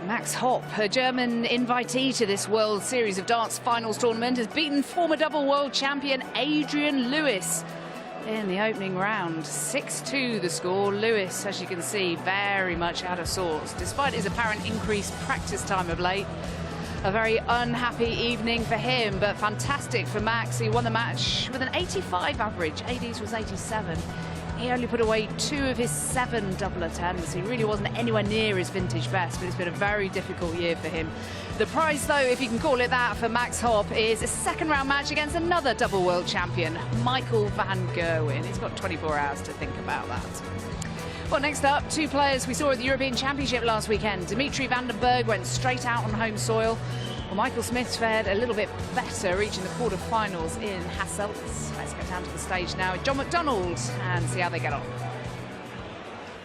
Max Hopp, a German invitee to this World Series of Darts finals tournament, has beaten former double world champion Adrian Lewis in the opening round. 6-2 the score. Lewis, as you can see, very much out of sorts, despite his apparent increased practice time of late. A very unhappy evening for him, but fantastic for Max. He won the match with an 85 average. AD's was 87. He only put away 2 of his 7 double attempts. He really wasn't anywhere near his vintage best, but it's been a very difficult year for him. The prize, though, if you can call it that, for Max Hopp is a second-round match against another double world champion, Michael van Gerwen. He's got 24 hours to think about that. Well, next up, 2 players we saw at the European Championship last weekend. Dimitri van den Bergh went straight out on home soil. Well, Michael Smith fared a little bit better, reaching the quarter-finals in Hasselt. Let's go down to the stage now with John McDonald and see how they get on.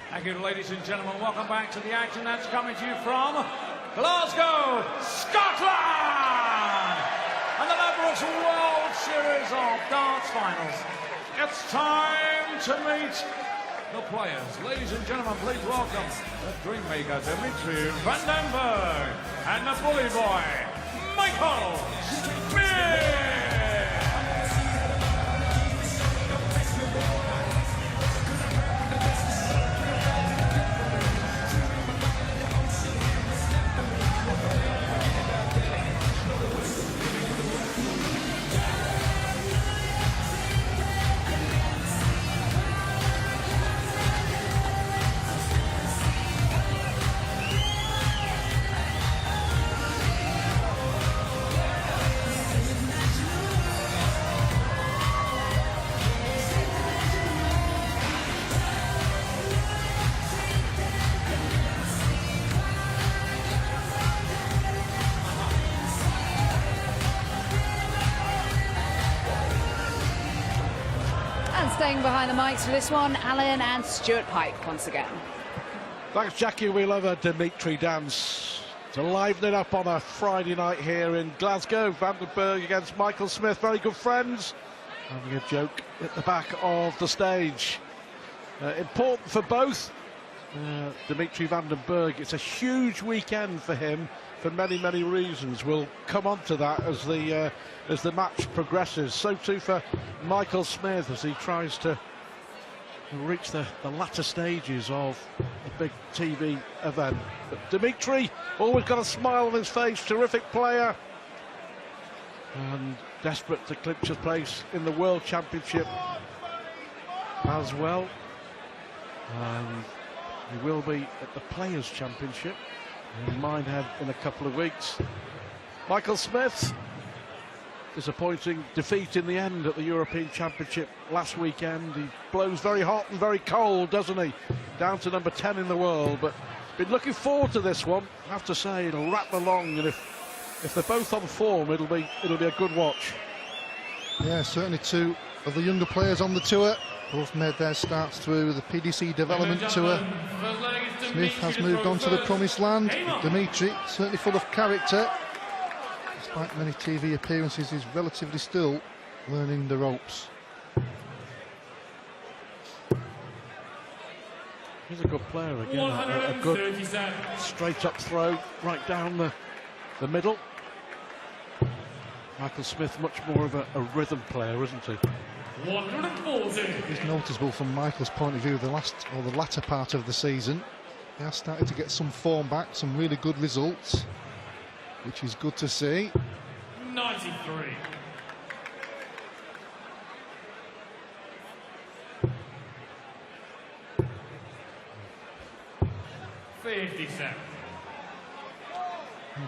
Thank you, ladies and gentlemen. Welcome back to the action that's coming to you from Glasgow, Scotland! And the Ladbrokes World Series of Darts Finals. It's time to meet the players. Ladies and gentlemen, please welcome the Dreammaker, Dimitri van den Bergh, and the Bully Boy, Michael Smith! Staying behind the mics for this one, Alan and Stuart Pike once again. Thanks, Jackie. We love a Dimitri dance to liven it up on a Friday night here in Glasgow. Van den Bergh against Michael Smith, very good friends. Having a joke at the back of the stage. Important for both. Dimitri van den Bergh, it's a huge weekend for him for many, many reasons. We'll come on to that as the match progresses. So too for Michael Smith as he tries to reach the latter stages of the big TV event. But Dimitri, always got a smile on his face, terrific player, and desperate to clinch his place in the World Championship as well. And he will be at the Players' Championship in Minehead in a couple of weeks. Michael Smith, disappointing defeat in the end at the European Championship last weekend. He blows very hot and very cold, doesn't he? Down to number 10 in the world, but been looking forward to this one. I have to say, it'll rattle along, and if they're both on form, it'll be a good watch. Yeah, certainly 2 of the younger players on the tour. Both made their starts through the PDC Development Tour. Smith has moved on to the Promised Land. Dimitri, certainly full of character. Despite many TV appearances, he's relatively still learning the ropes. He's a good player again, a good straight-up throw right down the middle. Michael Smith, much more of a rhythm player, isn't he? 140. It's noticeable from Michael's point of view, the latter part of the season. He has started to get some form back, some really good results, which is good to see. 93.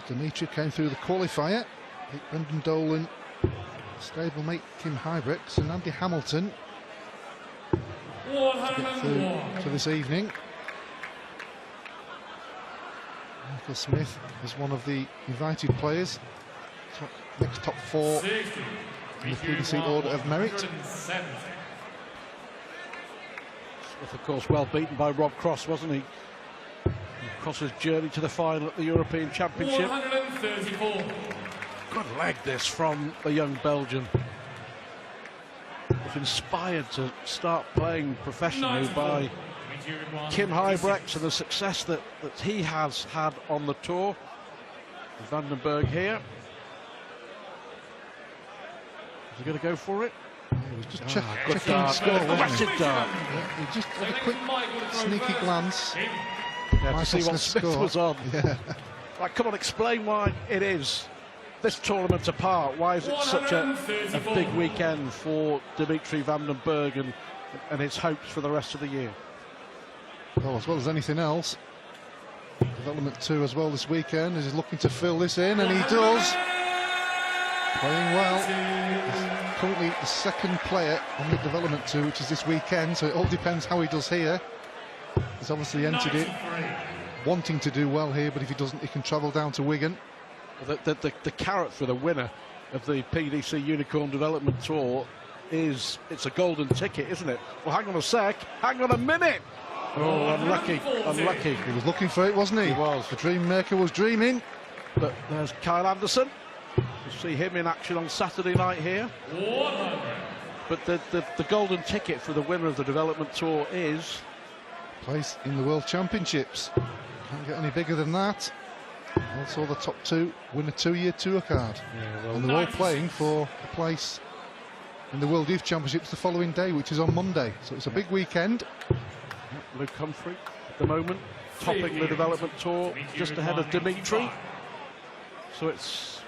Dimitri came through the qualifier. Brendan Dolan, stablemate Kim Hybricks and Andy Hamilton to get through to this evening. Michael Smith is one of the invited players. Next top 4 in the PDC Order of Merit. Smith, of course, well beaten by Rob Cross, wasn't he? Cross's journey to the final at the European Championship. 134. Good leg this from the young Belgian. Was inspired to start playing professionally by Kim Huybrechts and the success that he has had on the tour. Van den Bergh here. Is he going to go for it? He was just checking the dart. score, wasn't Aggressive he? dart. Yeah, he just had a quick sneaky glance. Yeah, to see what Smith score. was on. Yeah. Right, come on, explain why it is this tournament apart. Why is it such a big weekend for Dimitri Van den Bergh and his hopes for the rest of the year? Well, as well as anything else, Development 2 as well this weekend. He's looking to fill this in, and he does. Playing well. He's currently the second player on the Development 2, which is this weekend, so it all depends how he does here. He's obviously entered it wanting to do well here, but if he doesn't, he can travel down to Wigan. The carrot for the winner of the PDC Unicorn Development Tour is, it's a golden ticket, isn't it? Well, hang on a sec, hang on a minute. Oh, unlucky, unlucky. He was looking for it, wasn't he? He was. The dream maker was dreaming. But there's Kyle Anderson. We'll see him in action on Saturday night here. But the golden ticket for the winner of the Development Tour is place in the World Championships. Can't get any bigger than that. Also the top two win a 2-year tour card. Yeah, well, and they're all playing for a place in the World Youth Championships the following day, which is on Monday. So it's a big weekend. Luke Humphrey at the moment topping the Development Tour just ahead of Dimitri. So it's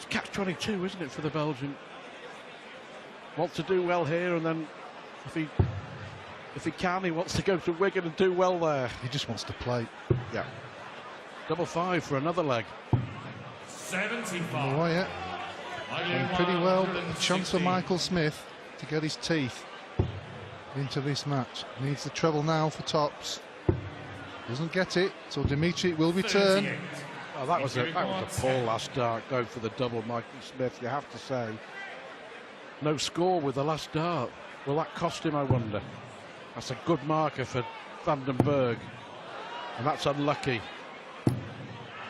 catch-22, isn't it, for the Belgian? Wants to do well here, and then if he can, he wants to go to Wigan and do well there. He just wants to play. Yeah. Double 5 for another leg. 75. Oh, yeah. Playing pretty well. A chance for Michael Smith to get his teeth into this match. Needs the treble now for tops. Doesn't get it, so Dimitri will return. Oh, that was a poor last dart, going for the double, Michael Smith, you have to say. No score with the last dart. Will that cost him, I wonder? That's a good marker for Van den Bergh. And that's unlucky.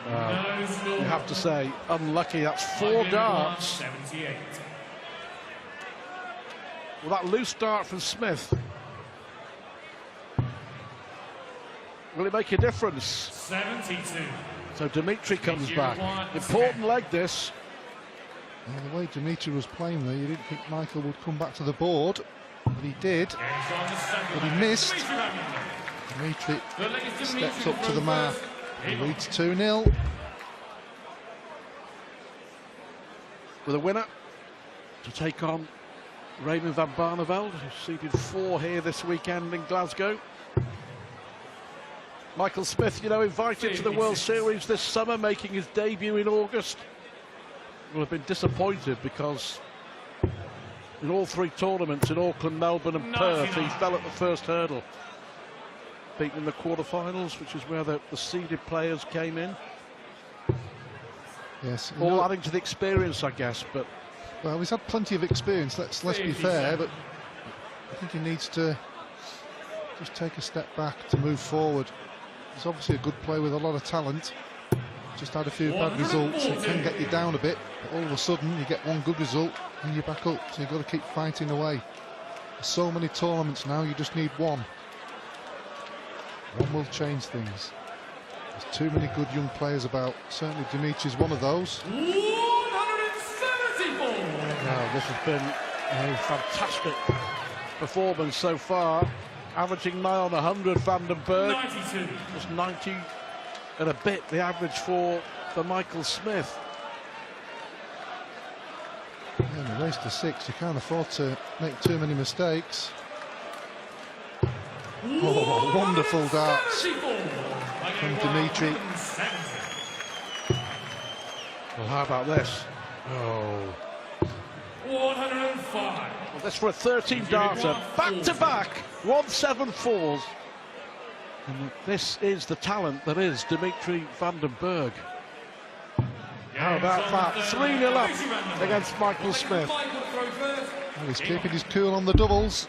You have to say, unlucky. That's 4 darts. 78. Well, that loose dart from Smith. Will it make a difference? 72. So Dimitri comes back. Important leg, this. And the way Dimitri was playing there, you didn't think Michael would come back to the board, but he did. But he missed. Dimitri steps up to the mark. He leads 2-0. With a winner to take on Raymond van Barneveld, who's seeded 4 here this weekend in Glasgow. Michael Smith, you know, invited to the World Series this summer, making his debut in August. Will have been disappointed because in all 3 tournaments in Auckland, Melbourne and Perth, he fell at the first hurdle. Beaten in the quarterfinals, which is where the seeded players came in. Yes. All adding to the experience, I guess, but... Well, he's had plenty of experience, let's be fair, but I think he needs to just take a step back to move forward. He's obviously a good player with a lot of talent. Just had a few bad results, it can get you down a bit, but all of a sudden you get one good result and you're back up, so you've got to keep fighting away. There's so many tournaments now, you just need one. One will change things. There's too many good young players about. Certainly Dimitri's one of those. 174. Now, this has been a fantastic performance so far. Averaging 9 on 100, Van den Bergh. 92. Just 90 and a bit, the average for Michael Smith. Yeah, in the race to 6, you can't afford to make too many mistakes. Oh, wonderful darts from Dimitri. Well, how about this? Oh. 105. Well, that's for a 13 darter. Back to back, 174s. And this is the talent that is Dimitri Van den Bergh. How about that? 3-0 up against Michael Smith. Well, he's keeping his cool on the doubles.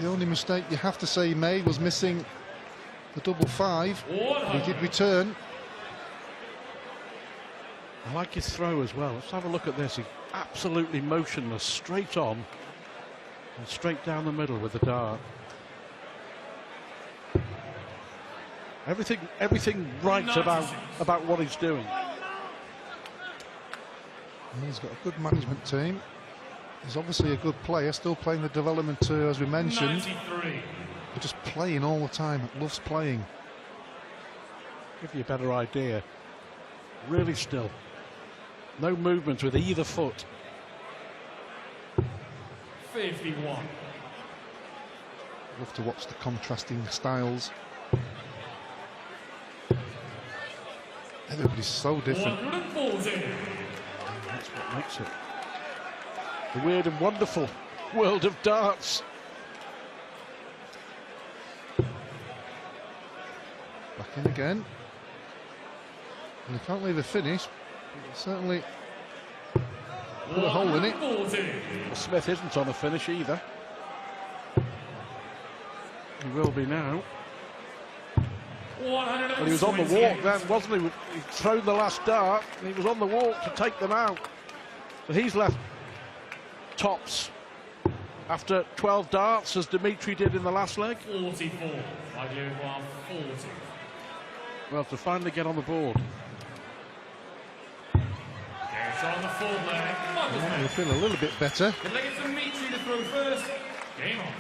The only mistake you have to say he made was missing the double 5. He did return. I like his throw as well. Let's have a look at this. He's absolutely motionless, straight on and straight down the middle with the dart. Everything right about what he's doing. And he's got a good management team. He's obviously a good player, still playing the development tour, as we mentioned. 93. But just playing all the time, loves playing. Give you a better idea. Really still. No movement with either foot. 51. Love to watch the contrasting styles. Everybody's so different. 140. That's what makes it the weird and wonderful world of darts. Back in again. And he can't leave a finish, but he'll certainly put a hole in it. Well, Smith isn't on a finish either. He will be now. Well, he was on the walk then, wasn't he? He'd thrown the last dart, and he was on the walk to take them out. But he's left tops after 12 darts, as Dimitri did in the last leg. 44. I do 140. Well, to finally get on the board. It's on the full leg. Yeah, you feel a little bit better. The leg is Dimitri to throw first. Game on.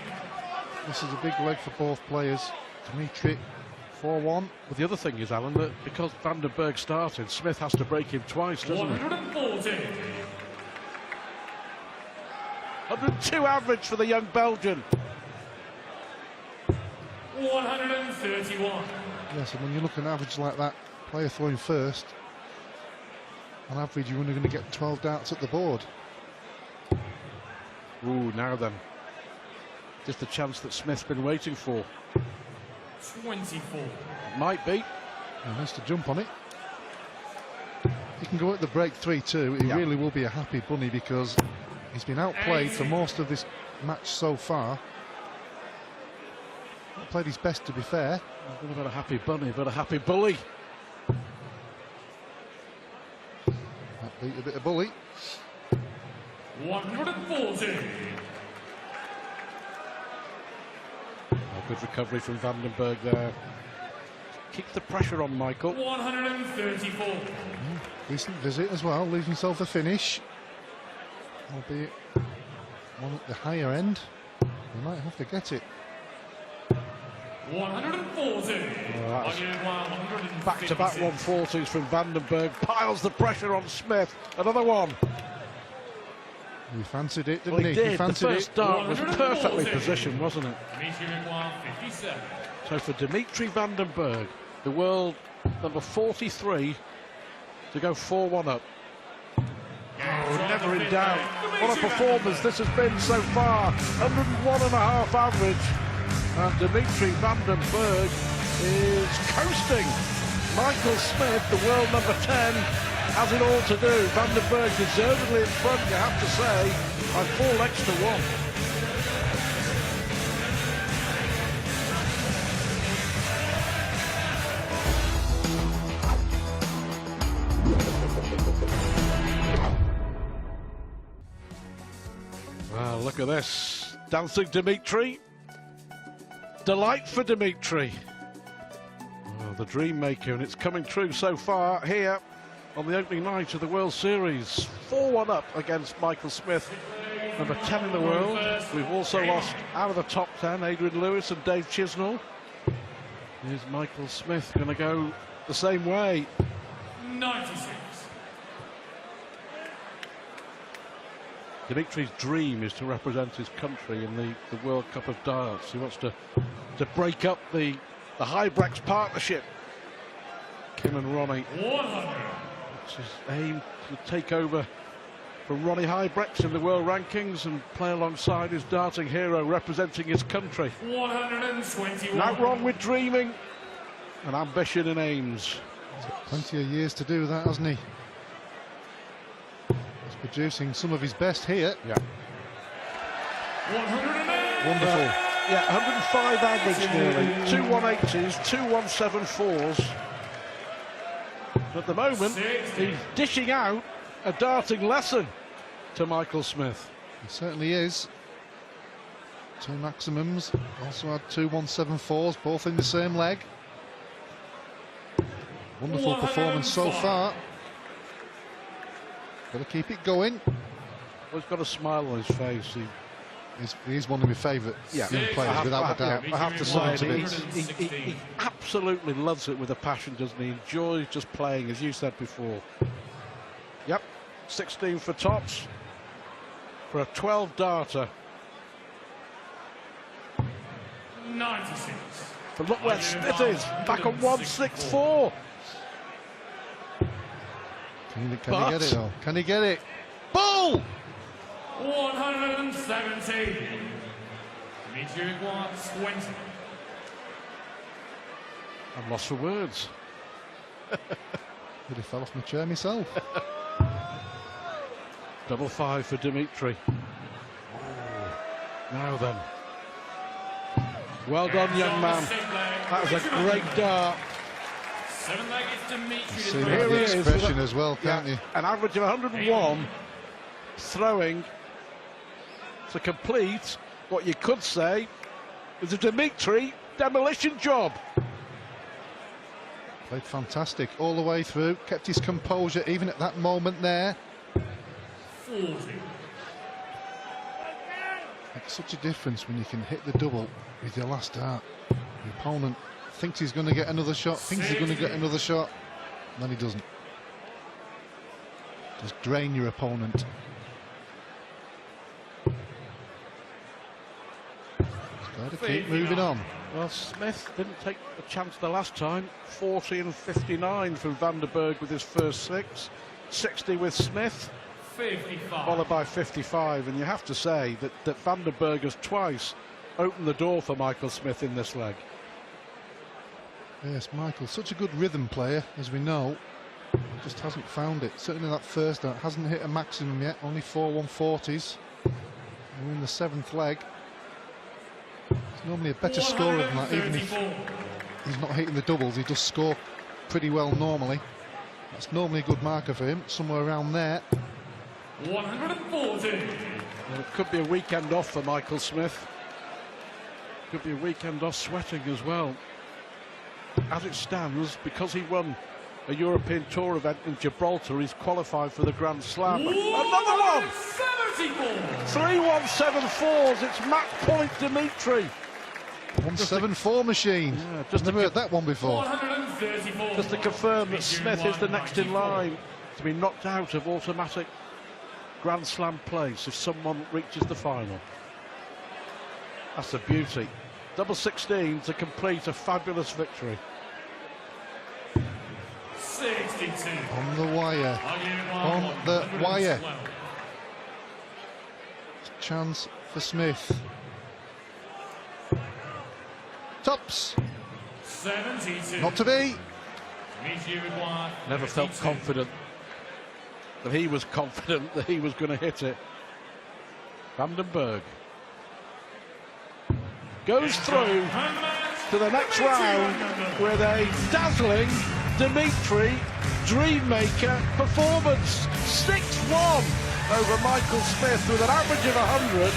This is a big leg for both players. Dimitri, 4-1. But the other thing is, Alan, that because Van den Bergh started, Smith has to break him twice, doesn't he? 140. 102 average for the young Belgian. 131. Yes, and when you look at an average like that, player throwing first, on average you're only going to get 12 darts at the board. Ooh, now then. Just the chance that Smith's been waiting for. 24. Might be. He needs to jump on it. He can go at the break 3-2. He really will be a happy bunny, because he's been outplayed for most of this match so far. Not played his best, to be fair. Not about a happy bunny, but a happy bully. That beat a bit of bully. 140. Good recovery from Van den Bergh there. Keeps the pressure on Michael. 134. Decent visit as well, leaves himself a finish. Albeit one at the higher end. He might have to get it. 140. Back-to-back 140s from Van den Bergh. Piles the pressure on Smith. Another one. He fancied it, didn't he? He did. fancied the first dart was perfectly positioned, wasn't it? So for Dimitri Van den Bergh, the world number 43, to go 4-1 up. Oh, never in doubt. What a performance this has been so far. 101.5 average. And Dimitri Van den Bergh is coasting. Michael Smith, the world number 10, has it all to do. Van den Bergh deservedly in front, you have to say, by 4 legs to 1. Well, look at this. Dancing Dimitri. Delight for Dimitri. Oh, the dream maker, and it's coming true so far here on the opening night of the World Series. 4-1 up against Michael Smith, number 10 in the world. We've also lost out of the top 10 Adrian Lewis and Dave Chisnall. Is Michael Smith going to go the same way? 96. Dimitri's dream is to represent his country in the World Cup of Darts. He wants to break up the Hybrex partnership. Kim and Ronnie. 100. It's his aim to take over from Ronnie Hybrex in the world rankings and play alongside his darting hero representing his country. 121. Not wrong with dreaming and ambition and aims. He's got plenty of years to do that, hasn't he? He's producing some of his best here. Yeah. 108. Wonderful. Yeah, 105 average nearly. 2 180s, 2 174s. At the moment, he's dishing out a darting lesson to Michael Smith. He certainly is. 2 maximums. Also had 2 174s, both in the same leg. Wonderful performance so far. Got to keep it going. He's got a smile on his face. He's one of my favourite young players, without a doubt. I have to say, he absolutely loves it with a passion, doesn't he? Enjoys just playing, as you said before. Yep, 16 for tops for a 12 darter. 96. But look where Smith is, back on 164. Can he get it though? Can he get it? Ball! 170. Dimitri 20. I'm lost for words. Really fell off my chair myself. Double 5 for Dimitri. Now then. Well done, young man. That was a great dart. 7-legged Dimitri. See the expression as well, can't you? An average of 101 throwing to complete what you could say is a Dimitri demolition job. Played fantastic all the way through, kept his composure even at that moment there. 40. Makes such a difference when you can hit the double with your last dart. The opponent thinks he's going to get another shot, and then he doesn't. Just drain your opponent. Got to keep moving on. Well, Smith didn't take a chance the last time. 40 and 59 from Van den Bergh with his first 6. 60 with Smith. 55. Followed by 55. And you have to say that Van den Bergh has twice opened the door for Michael Smith in this leg. Yes, Michael, such a good rhythm player, as we know. He just hasn't found it. Certainly that first dart hasn't hit a maximum yet. Only 4 140s. We're in the 7th leg. He's normally a better scorer than that, even if he's not hitting the doubles. He does score pretty well normally. That's normally a good marker for him, somewhere around there. 140. Well, it could be a weekend off for Michael Smith. Could be a weekend off sweating as well. As it stands, because he won a European Tour event in Gibraltar, he's qualified for the Grand Slam. Another one! 3 174s. It's match point Dimitri. 174 machine. Yeah, Never heard that one before. 134. Just to confirm that Smith is the next in line to be knocked out of automatic Grand Slam place if someone reaches the final. That's a beauty. Double 16 to complete a fabulous victory. 62. On the wire. On the wire. Chance for Smith. Tops. 72. Not to be. Never felt confident that he was confident that he was going to hit it. Van den Bergh goes through to the next round with a dazzling Dimitri Dreammaker performance. 6-1 over Michael Smith with an average of 100,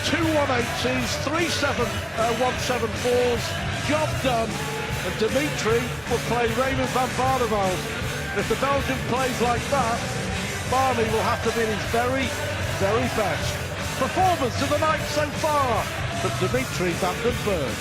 2 180s, 3 174s, job done. And Dimitri will play Raymond van Barneveld. If the Belgian plays like that, Barney will have to be his very, very best. Performance of the night so far from Dimitri Van den Bergh.